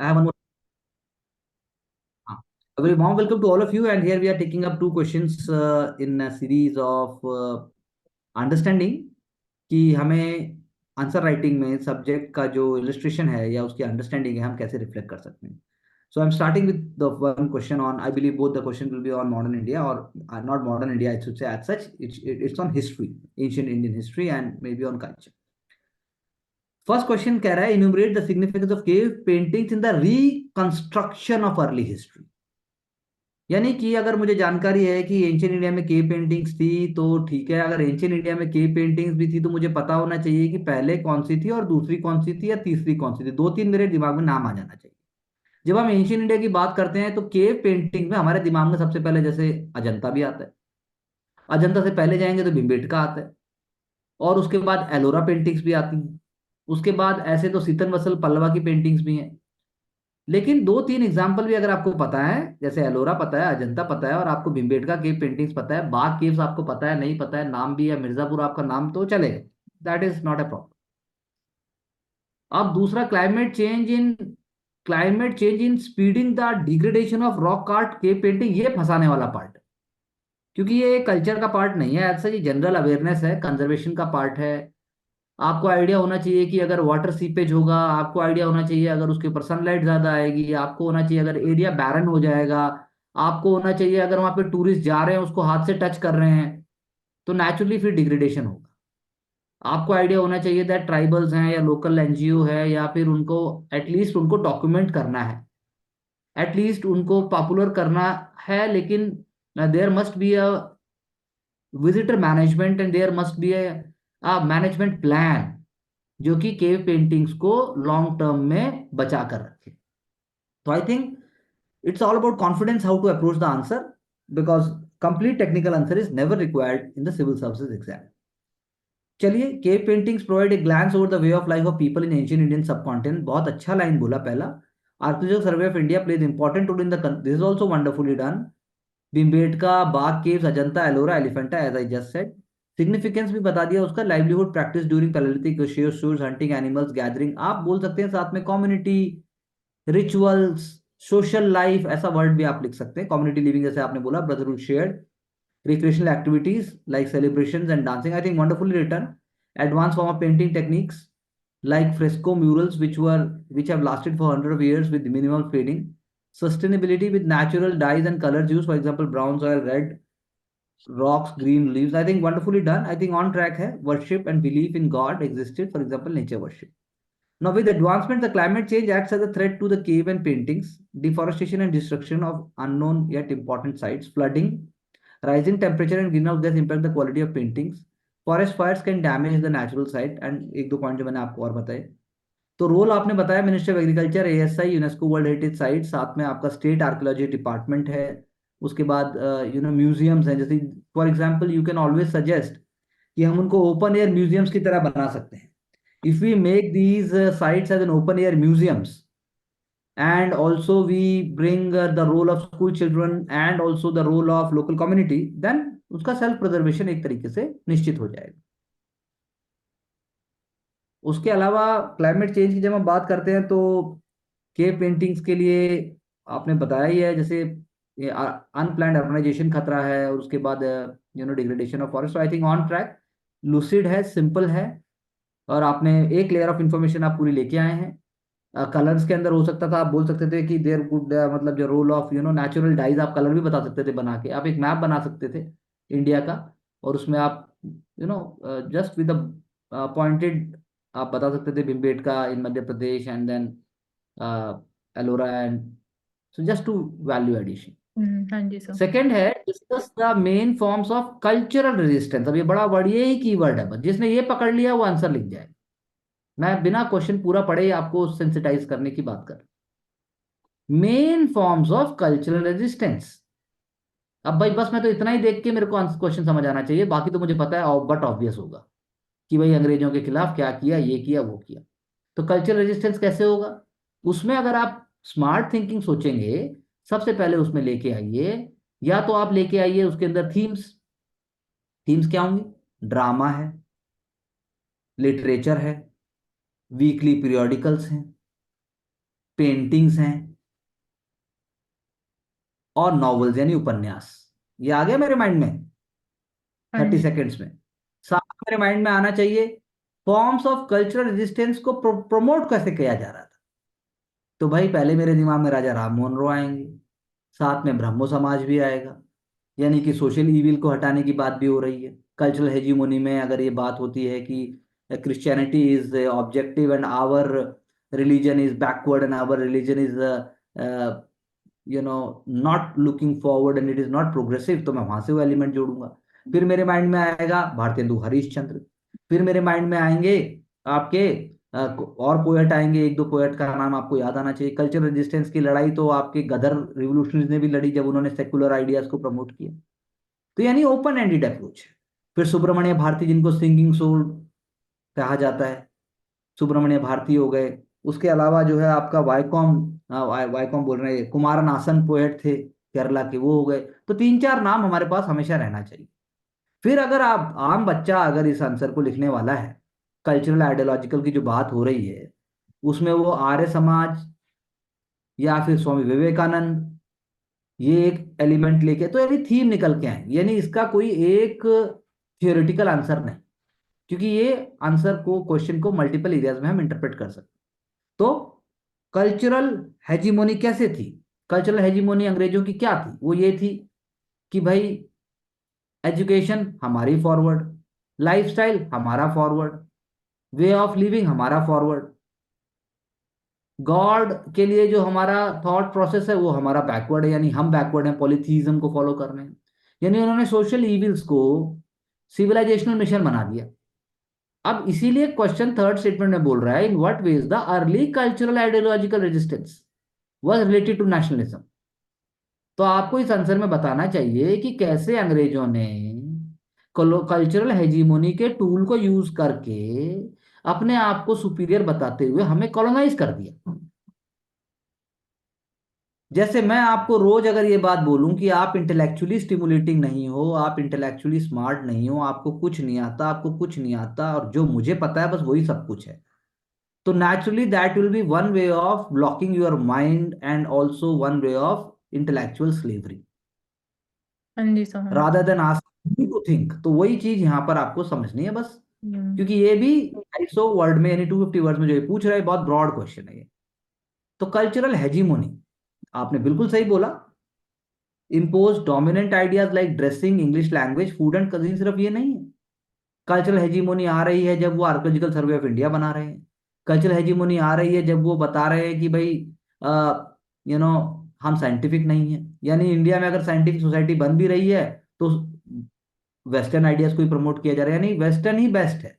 I have one more. A very warm welcome to all of you, and here we are taking up two questions in a series of understanding कि हमें answer writing में subject का जो illustration है या उसकी understanding है हम कैसे रिफ्लेक्ट कर सकते हैं. So I'm starting with the one question on, I believe both the question will be on modern India, or not modern India, I should say as such. It's on history, ancient Indian history, and maybe on culture. First question कह रहा है, enumerate the significance of cave paintings in the reconstruction of early history. यानी कि अगर मुझे जानकारी है कि एंशियंट इंडिया में केव पेंटिंग्स थी तो ठीक है. अगर एंशियंट इंडिया में केव पेंटिंग्स भी थी तो मुझे पता होना चाहिए कि पहले कौन सी थी और दूसरी कौन सी थी या तीसरी कौन सी थी. दो तीन मेरे दिमाग में नाम आ जाना चाहिए. जब हम एंशियंट इंडिया की बात करते हैं तो केव पेंटिंग में हमारे दिमाग में सबसे पहले जैसे अजंता भी आता है. अजंता से पहले जाएंगे तो भिम्बेटका आता है. और उसके बाद एलोरा पेंटिंग्स भी आती हैं. उसके बाद ऐसे तो सीतन वसल पल्लवा की पेंटिंग्स भी हैं. लेकिन दो तीन एग्जाम्पल भी अगर आपको पता है, जैसे एलोरा पता है, अजंता पता है, और आपको भिम्बेटका केव पेंटिंग्स पता है, बाग केव्स आपको पता है, नहीं पता है नाम भी, या मिर्जापुर आपका नाम, तो चलेगा. That is not a problem. अब दूसरा, climate change in speeding the degradation of rock art cave painting, ये फंसाने वाला पार्ट है. क्योंकि ये कल्चर का पार्ट नहीं है, ऐसा ये जनरल अवेयरनेस है, कंजर्वेशन का पार्ट है. आपको आइडिया होना चाहिए कि अगर वाटर सीपेज होगा, आपको आइडिया होना चाहिए अगर उसके ऊपर सनलाइट ज्यादा आएगी, आपको होना चाहिए अगर एरिया बैरन हो जाएगा, आपको होना चाहिए अगर वहां पे टूरिस्ट जा रहे हैं उसको हाथ से टच कर रहे हैं तो नेचुरली फिर डिग्रेडेशन होगा. आपको आइडिया होना चाहिए दैट ट्राइबल्स हैं या लोकल एनजीओ है, या फिर उनको एटलीस्ट उनको डॉक्यूमेंट करना है, एटलीस्ट उनको पॉपुलर करना है. लेकिन there must be a visitor management and there must be a management plan जो कि केव पेंटिंग्स को लॉन्ग टर्म में बचा कर रखे. तो I think it's all about confidence how to approach the answer, because complete technical answer is never required in the civil services exam. चलिए, cave paintings provide a glance over the way of life of people in ancient Indian subcontinent. बहुत अच्छा line बोला पहला. Archaeological survey of India plays important role in the, this is also wonderfully done. Bhimbetka, Bagh caves, Ajanta, Ellora, Elephanta, as I just said. Significance भी बता दिया उसका, livelihood practice during palaeolithic, shores, hunting, animals gathering. आप बोल सकते हैं साथ में कम्युनिटी, रिचुअल्स, सोशल लाइफ, ऐसा वर्ड भी आप लिख सकते हैं. कम्युनिटी लिविंग जैसे आपने बोला, brotherhood shared, recreational activities like celebrations and dancing. I think wonderfully written. Advanced form of painting techniques like fresco murals, which have lasted for hundreds of years with minimal fading. Sustainability with natural dyes and colors used, for example, brown soil, red rocks, green leaves. I think wonderfully done. I think on track hai. Worship and belief in God existed, for example, nature worship. Now, with advancement, the climate change acts as a threat to the cave and paintings. Deforestation and destruction of unknown yet important sites, flooding, rising temperature and greenhouse gas impact the quality of paintings. Forest fires can damage the natural site. And एक दो point जो मैंने आपको और बताए. तो role आपने बताया, ministry of agriculture, ASI, UNESCO world heritage site, साथ में आपका स्टेट आर्कियोलॉजी डिपार्टमेंट है. उसके बाद म्यूजियम्स हैं. जैसे for example you can always suggest कि हम उनको ओपन एयर म्यूजियम्स की तरह बना सकते हैं. If we make these sites as an open air museums, and also we bring the role of school children and also the role of local community, then उसका self preservation एक तरीके से निश्चित हो जाएगा. उसके अलावा क्लाइमेट चेंज की जब हम बात करते हैं तो केव पेंटिंग्स के लिए आपने बताया ही है, जैसे अनप्लैंड अर्बनाइजेशन खतरा है, और उसके बाद degradation of forest. I think on track, lucid है, सिंपल है, और आपने एक लेयर ऑफ इंफॉर्मेशन आप पूरी लेके आए हैं. कलर्स के अंदर हो सकता था, आप बोल सकते थे कि देयर कुड, मतलब जो रोल ऑफ नेचुरल डाइज, आप कलर भी बता सकते थे बना के. आप एक मैप बना सकते थे इंडिया का, और उसमें आप जस्ट विद पॉइंटेड आप बता सकते थे Bhimbetka in Madhya Pradesh, and then Ellora, and so just to value addition. हाँ जी सर। सेकेंड है, discuss the main forms of cultural resistance. अब ये बड़ा वर्ड, ये ही कीवर्ड है, बस जिसने ये पकड़ लिया वो आंसर लिख जाए. मैं बिना क्वेश्चन पूरा पढ़े ही आपको सेंसिटाइज करने की बात कर. Main forms of cultural resistance. अब भाई बस मैं तो इतना ही देख के मेरे को क्वेश्चन समझ आना चाहिए, बाकी तो मुझे पता है, बट ऑब्वियस होगा कि भाई अंग्रेजों के खिलाफ क्या किया, ये किया, वो किया. तो कल्चरल रेजिस्टेंस कैसे होगा? उसमें अगर आप स्मार्ट थिंकिंग सोचेंगे, सबसे पहले उसमें लेके आइए, या तो आप लेके आइए उसके अंदर थीम्स. थीम्स क्या होंगी? ड्रामा है, लिटरेचर है, वीकली पीरियोडिकल्स हैं, पेंटिंग्स हैं, और नॉवेल्स यानी उपन्यास। ये आ गया मेरे माइंड में हाँ 30 जी। सेकेंड्स में। साथ मेरे माइंड में आना चाहिए फॉर्म्स ऑफ कल्चरल रेजिस्टेंस को प्रमोट कैसे किया जा रहा था। तो भाई पहले मेरे दिमाग में राजा राम मोहन रॉय आएंगे, साथ में ब्रह्मो समाज भी आएगा, यानी कि सोशल इविल को हटाने की बात भी हो रही है। कल्चरल हेजीमोनी में अगर ये बात होती है कि Christianity is objective and our religion is backward and our religion is not looking forward and it is not progressive, तो मैं वहां से वो एलिमेंट जोड़ूंगा। फिर मेरे माइंड में आएगा भारतेंदु हरिश्चंद्र। फिर मेरे माइंड में आएंगे आपके और पोएट आएंगे, एक दो पोएट का नाम आपको याद आना चाहिए। कल्चरल रेजिस्टेंस की लड़ाई तो आपके गदर रिवोल्यूशनरीज ने भी लड़ी जब उन्होंने सेकुलर आइडियाज को प्रमोट किया। तो यानी ओपन एंडेड अप्रोच है। फिर सुब्रमण्य भारती जिनको सिंगिंग सोल कहा जाता है, सुब्रमण्य भारती हो गए। उसके अलावा जो है आपका वाईकॉम, वाईकॉम बोल रहे हैं, कुमारनासन पोएट थे केरला के, वो हो गए। तो तीन चार नाम हमारे पास हमेशा रहना चाहिए। फिर अगर आप आम बच्चा अगर इस आंसर को लिखने वाला है, कल्चरल आइडियोलॉजिकल की जो बात हो रही है, उसमें वो आर्य समाज या फिर स्वामी विवेकानंद, ये एक एलिमेंट लेके, तो यानी थीम निकल के आए, यानी इसका कोई एक थियोरेटिकल आंसर नहीं, क्योंकि ये आंसर को, क्वेश्चन को मल्टीपल एरियाज में हम इंटरप्रेट कर सकते। तो कल्चरल हेजीमोनी कैसे थी? कल्चरल हेजीमोनी अंग्रेजों की क्या थी? वो ये थी कि भाई एजुकेशन हमारी फॉरवर्ड, लाइफस्टाइल हमारा फॉरवर्ड, वे ऑफ लिविंग हमारा फॉरवर्ड, गॉड के लिए जो हमारा थॉट प्रोसेस है वो हमारा बैकवर्ड है, यानी हम बैकवर्ड हैं, पॉलिथीज्म को फॉलो कर रहे हैं। यानी उन्होंने सोशल इविल्स को सिविलाइजेशनल मिशन बना दिया। अब इसीलिए क्वेश्चन थर्ड स्टेटमेंट में बोल रहा है, in what ways the early cultural ideological resistance was related to nationalism. तो आपको इस आंसर में बताना चाहिए कि कैसे अंग्रेजों ने कल्चरल हेजीमोनी के टूल को यूज करके अपने आप को सुपीरियर बताते हुए हमें कॉलोनाइज कर दिया। जैसे मैं आपको रोज अगर ये बात बोलूं कि आप इंटेलेक्चुअली स्टिमुलेटिंग नहीं हो, आप इंटेलेक्चुअली स्मार्ट नहीं हो, आपको कुछ नहीं आता, आपको कुछ नहीं आता, और जो मुझे पता है बस वही सब कुछ है, तो naturally that will be one way of blocking your mind and also one way of intellectual slavery हाँ जी sir. rather than asking you to think। तो वही चीज यहाँ पर आपको समझनी है बस, हम्म। क्योंकि ये भी 250 वर्ड में यानी 250 वर्ड्स में जो ये पूछ रहा है, बहुत ब्रॉड क्वेश्चन है ये। तो कल्चरल हेजीमोनी, आपने बिल्कुल सही बोला, impose dominant ideas like dressing, English language, food and causing, सिर्फ ये नहीं है। कल्चरल हेजीमोनी आ रही है जब वो आर्कोलॉजिकल सर्वे ऑफ इंडिया बना रहे हैं। कल्चरल हेजीमोनी आ रही है जब वो बता रहे हैं कि भाई यू नो हम साइंटिफिक नहीं है, यानी इंडिया में अगर साइंटिफिक सोसाइटी बन भी रही है तो वेस्टर्न आइडियाज को ही प्रमोट किया जा रहा है, यानी वेस्टर्न ही बेस्ट है।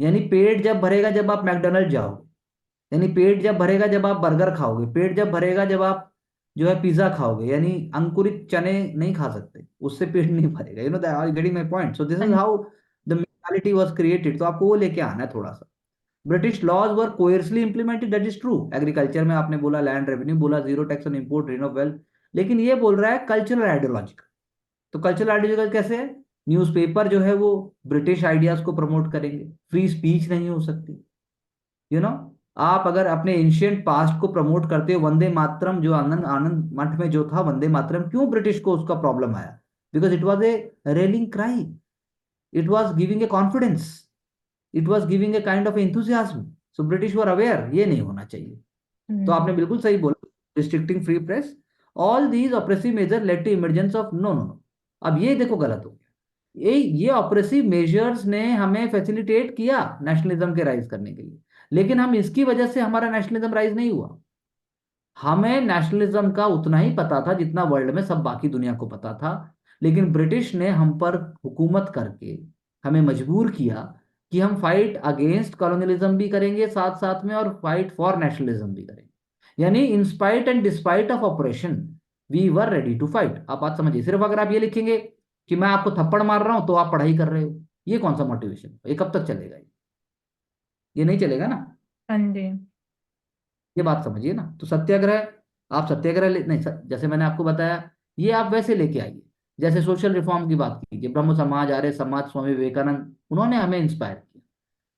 यानी पेट जब भरेगा जब आप मैकडोनल्ड जाओगे, यानी पेट जब भरेगा जब आप बर्गर खाओगे, पेट जब भरेगा जब आप जो है पिज्जा खाओगे, यानी अंकुरित चने नहीं खा सकते, उससे पेट नहीं भरेगा। You know that, are getting my point? So this हाँ इज जी। How the mentality was created. तो आपको वो लेके आना है थोड़ा सा। British laws were coercively implemented, that is true. Agriculture में आपने बोला, लैंड रेवेन्यू बोला, zero tax on import, drain of wealth. लेकिन ये बोल रहा है कल्चरल आइडियोलॉजिकल। तो कल्चरल आइडियोलॉजिकल कैसे है? न्यूज़पेपर जो है वो ब्रिटिश आइडियाज को प्रमोट करेंगे, फ्री स्पीच नहीं हो सकती। यू नो आप अगर अपने एंशियंट पास्ट को प्रमोट करते हो, वंदे मातरम जो आनंद आनंद मठ में जो था वंदे मातरम, क्यों ब्रिटिश को उसका प्रॉब्लम आया? Because it was a railing cry, it was giving a confidence, it was giving a kind of enthusiasm. So British were aware ये नहीं होना चाहिए। तो हम्म। आपने बिल्कुल सही बोला, restricting free press, all these oppressive measure led to emergence of, no no no, अब ये देखो गलत हो गया। ये ऑपरेसिव मेजर्स ने हमें फैसिलिटेट किया नेशनलिज्म के राइज करने के लिए, लेकिन हम इसकी वजह से हमारा नेशनलिज्म राइज नहीं हुआ। हमें नेशनलिज्म का उतना ही पता था जितना वर्ल्ड में सब बाकी दुनिया को पता था, लेकिन ब्रिटिश ने हम पर हुकूमत करके हमें मजबूर किया कि हम फाइट अगेंस्ट कॉलोनियलिज्म भी करेंगे साथ साथ में, और फाइट फॉर नेशनलिज्म भी करेंगे। यानी in spite and despite of operation we were ready to fight. आप बात समझिए, सिर्फ अगर आप ये लिखेंगे कि मैं आपको थप्पड़ मार रहा हूं तो आप पढ़ाई कर रहे हो, ये कौन सा मोटिवेशन? ये कब तक चलेगा? ये नहीं चलेगा ना। हाँ जी। ये बात समझिए ना। तो सत्याग्रह, आप सत्याग्रह नहीं जैसे मैंने आपको बताया, ये आप वैसे लेके आइए। जैसे सोशल रिफॉर्म की बात कीजिए, ब्रह्म समाज, आर्य समाज, स्वामी विवेकानंद, उन्होंने हमें इंस्पायर किया,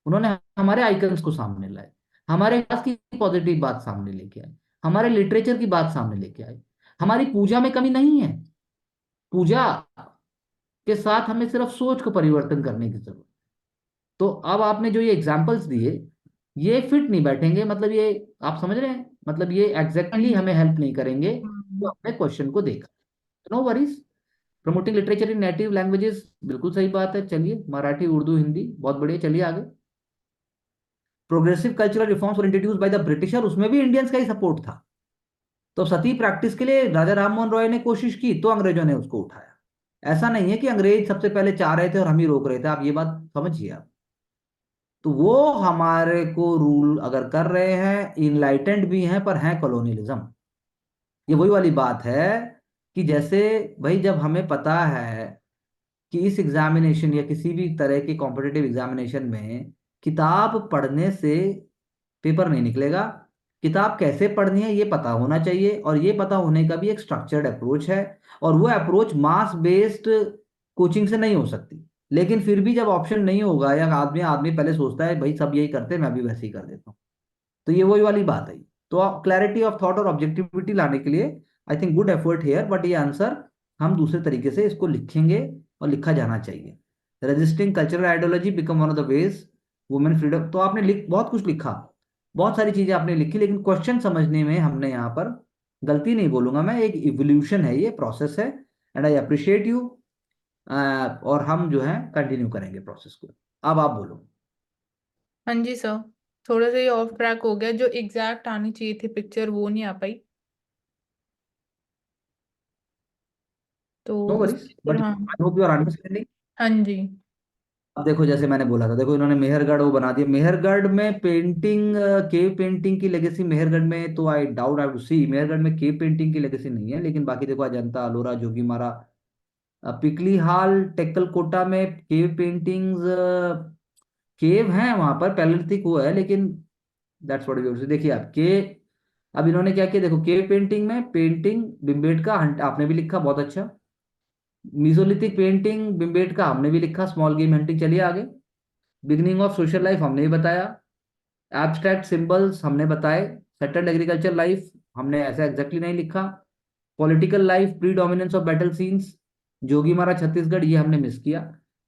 उन्होंने हमारे आइकन्स को सामने लाए, हमारे इतिहास की पॉजिटिव बात सामने लेके आए, हमारे लिटरेचर की बात सामने लेके आए। हमारी पूजा में कमी नहीं है, पूजा के साथ हमें सिर्फ सोच को परिवर्तन करने की जरूरत। तो अब आपने जो ये एग्जाम्पल्स दिए, ये फिट नहीं बैठेंगे, मतलब ये, आप समझ रहे हैं, मतलब ये हाँ एग्जैक्टली हमें जी। हेल्प नहीं करेंगे जो हम्म। हमने क्वेश्चन को देखा। No worries. Promoting literature in native languages, बिल्कुल सही बात है, चलिए मराठी उर्दू हिंदी बहुत बढ़िया, चलिए आगे। Progressive cultural reforms were introduce by the britisher, उसमें भी इंडियंस का ही सपोर्ट था। तो सती प्रैक्टिस के लिए राजा राम मोहन रॉय ने कोशिश की तो अंग्रेजों ने उसको उठाया। ऐसा नहीं है कि अंग्रेज सबसे पहले चाह रहे थे और हम ही रोक रहे थे, आप ये बात समझिए आप। तो वो हमारे को रूल अगर कर रहे हैं, इनलाइटेंड भी हैं पर हैं कॉलोनियलिज्म। ये वही वाली बात है कि जैसे, भाई जब हमें पता है कि इस एग्जामिनेशन या किसी भी तरह के कॉम्पिटिटिव एग्जामिनेशन में किताब पढ़ने से पेपर नहीं निकलेगा, किताब कैसे पढ़नी है ये पता होना चाहिए, और ये पता होने का भी एक स्ट्रक्चर्ड अप्रोच है। और वो अप्रोच मास बेस्ड कोचिंग से नहीं हो सकती। लेकिन फिर भी जब ऑप्शन नहीं होगा, या आदमी आदमी पहले सोचता है भाई सब यही करते हैं मैं भी वैसे ही कर देता हूँ, तो ये वही वाली बात है। तो क्लैरिटी ऑफ थॉट और ऑब्जेक्टिविटी लाने के लिए I think good effort here, but ये आंसर हम दूसरे तरीके से इसको लिखेंगे और लिखा जाना चाहिए। Resisting cultural ideology become one of the ways women freedom. तो आपने लिख बहुत कुछ लिखा, बहुत सारी चीजें आपने लिखी, लेकिन क्वेश्चन समझने में हमने यहाँ पर गलती नहीं बोलूंगा मैं, एक इवोल्यूशन है, ये प्रोसेस है। And I appreciate you. और हम जो है कंटिन्यू करेंगे प्रोसेस को। अब आप बोलो। हाँ जी सर, थोड़ा सा ये ऑफ ट्रैक हो गया, जो एग्जैक्ट आनी चाहिए थी पिक्चर वो नहीं आ पाई, तो नो वरीज, उसके ऊपर बट हाँ। I hope you are understanding. हाँ जी। अब देखो जैसे मैंने बोला था, देखो इन्होंने मेहरगढ़ वो बना दिया, मेहरगढ़ में पेंटिंग, केव पेंटिंग की लेगेसी मेहरगढ़ में, तो आई डाउट, आई टू सी मेहरगढ़ में केव पेंटिंग की लेगेसी नहीं है, लेकिन बाकी देखो अजंता अलोरा जोगीमारा, पिकली हाल टेक्कलकोटा में केव पेंटिंग्स, केव हैं वहां पर, पैलेलिथिक वो है, लेकिन दैट्स व्हाट वी देखिए आप के। अब इन्होंने क्या किया, देखो केव पेंटिंग में पेंटिंग बिम्बेटका हंट आपने भी लिखा बहुत अच्छा, मीजोलिथिक पेंटिंग बिम्बेटका हमने भी लिखा, स्मॉल गेम हंटिंग, चलिए आगे। बिगनिंग ऑफ सोशल लाइफ हमने भी बताया, एब्स्ट्रैक्ट सिंबल्स हमने बताए, सेटल्ड एग्रीकल्चर लाइफ हमने ऐसा एग्जैक्टली नहीं लिखा, political life pre dominance of battle scenes, Jogimara Chhattisgarh ये हमने मिस किया,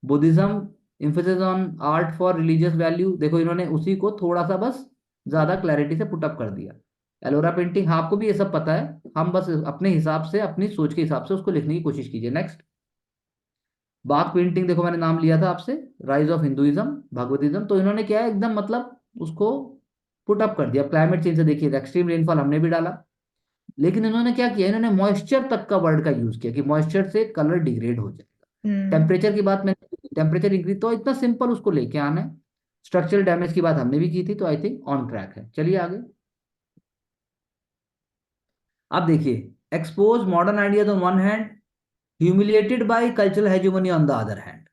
Buddhism emphasis on art for religious value, देखो इन्होंने उसी को थोड़ा सा बस ज्यादा क्लैरिटी से पुट अप कर दिया। एलोरा पेंटिंग, हाँ आपको भी ये सब पता है, हम बस अपने हिसाब से अपनी सोच के हिसाब से उसको लिखने की कोशिश कीजिए। नेक्स्ट, बाग पेंटिंग, देखो मैंने नाम लिया था आपसे, राइज ऑफ हिंदुइज्म भगवतिज्म, तो इन्होंने क्या है एकदम मतलब उसको पुट अप कर दिया। क्लाइमेट चेंज से देखिए, एक्सट्रीम रेनफॉल हमने भी डाला, लेकिन इन्होंने क्या किया, इन्होंने मॉइस्चर तक का वर्ड का यूज किया कि मॉइस्चर से कलर डिग्रेड हो जाएगा। हम्म। टेम्परेचर की बात मैंने, टेम्परेचर इंक्रीज, तो इतना सिंपल उसको लेके आना है। स्ट्रक्चरल डैमेज की बात हमने भी की थी, तो आई थिंक ऑन ट्रैक है, चलिए आगे। अब देखिए, expose modern ideas on one hand, humiliated by cultural hegemony on the other hand,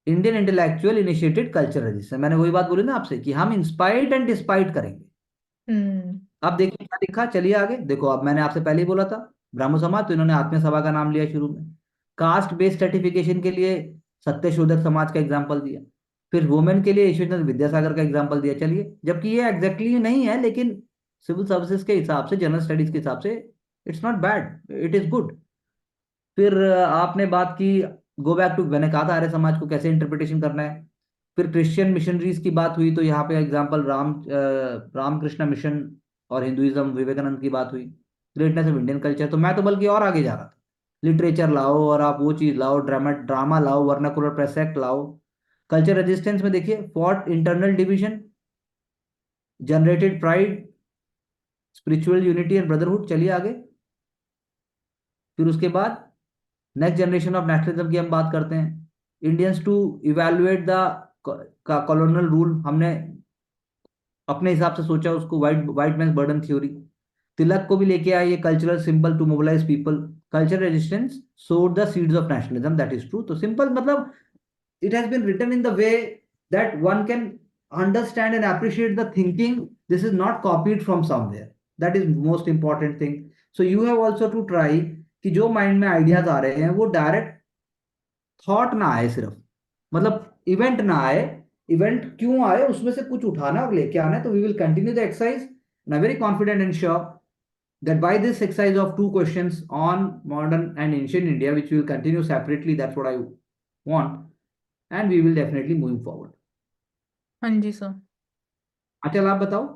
Indian intellectual initiated culture register, मैंने वही बात बोली ना आपसे कि हम इंस्पायर्ड एंड डिस्पाइट करेंगे। हम्म। अब देखिए क्या लिखा, चलिए आगे देखो, अब मैंने आपसे पहले ही बोला था ब्राह्मण समाज, तो इन्होंने आत्मीय सभा का नाम लिया शुरू में। कास्ट बेस्ड सर्टिफिकेशन के लिए सत्यशोधक समाज का एग्जाम्पल दिया, फिर वुमेन के लिए ईश्वरचंद्र विद्यासागर का एग्जाम्पल दिया, चलिए, जबकि ये एग्जैक्टली नहीं है, लेकिन सिविल सर्विसेज के हिसाब से, जनरल स्टडीज के हिसाब से it's not bad, it is good. फिर आपने बात की, गो बैक टू, मैंने कहा था आर्य समाज को कैसे इंटरप्रिटेशन करना है। फिर क्रिश्चियन मिशनरीज की बात हुई, तो यहाँ पे एग्जांपल रामकृष्ण मिशन और हिंदुइज्म विवेकानंद की बात हुई। ग्रेटनेस ऑफ इंडियन कल्चर, तो मैं तो बल्कि और आगे जा रहा था, लिटरेचर लाओ और आप वो चीज लाओ, ड्रामा ड्रामा लाओ, वर्नाकुलर प्रेस एक्ट लाओ। कल्चर रेजिस्टेंस में देखिए, fought internal division, generated pride, spiritual unity and brotherhood, चलिए आगे। फिर उसके बाद नेक्स्ट जनरेशन ऑफ नेशनलिज्म की हम बात करते हैं, इंडियंस टू इवेलुएट द का कॉलोनियल रूल, हमने अपने हिसाब से सोचा उसको, white white man burden theory. Tilak को भी लेके आए, ये cultural symbol to mobilise people, culture resistance sowed the seeds of nationalism, that is true. तो सिंपल मतलब, it has been written in the way that one can understand and appreciate the thinking. This is not copied from somewhere, that is most important thing. So you have also to try कि जो mind में ideas आ रहे हैं वो direct thought ना आए सिर्फ, मतलब इवेंट ना आए, इवेंट क्यों आए उसमें से कुछ उठाना और लेके आना है। तो we will continue the exercise and I very confident and sure that by this exercise of two questions on modern and ancient India, which we will continue separately, that's what I want, and we will definitely moving forward. हाँ जी sir. अच्छा आप बताओ।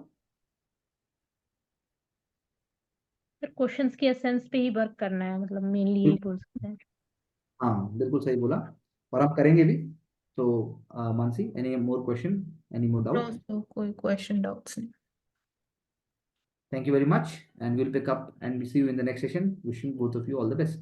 Sir questions की essence पे ही work करना है, मतलब मेनली यही बोल सकते हैं। हाँ बिल्कुल सही बोला, और आप करेंगे भी। तो Mansi, any more question, any more no doubt? Sir, कोई क्वेश्चन डाउट्स नहीं। Thank you very much, and we'll pick up and see you in the next session. Wishing both of you all the best.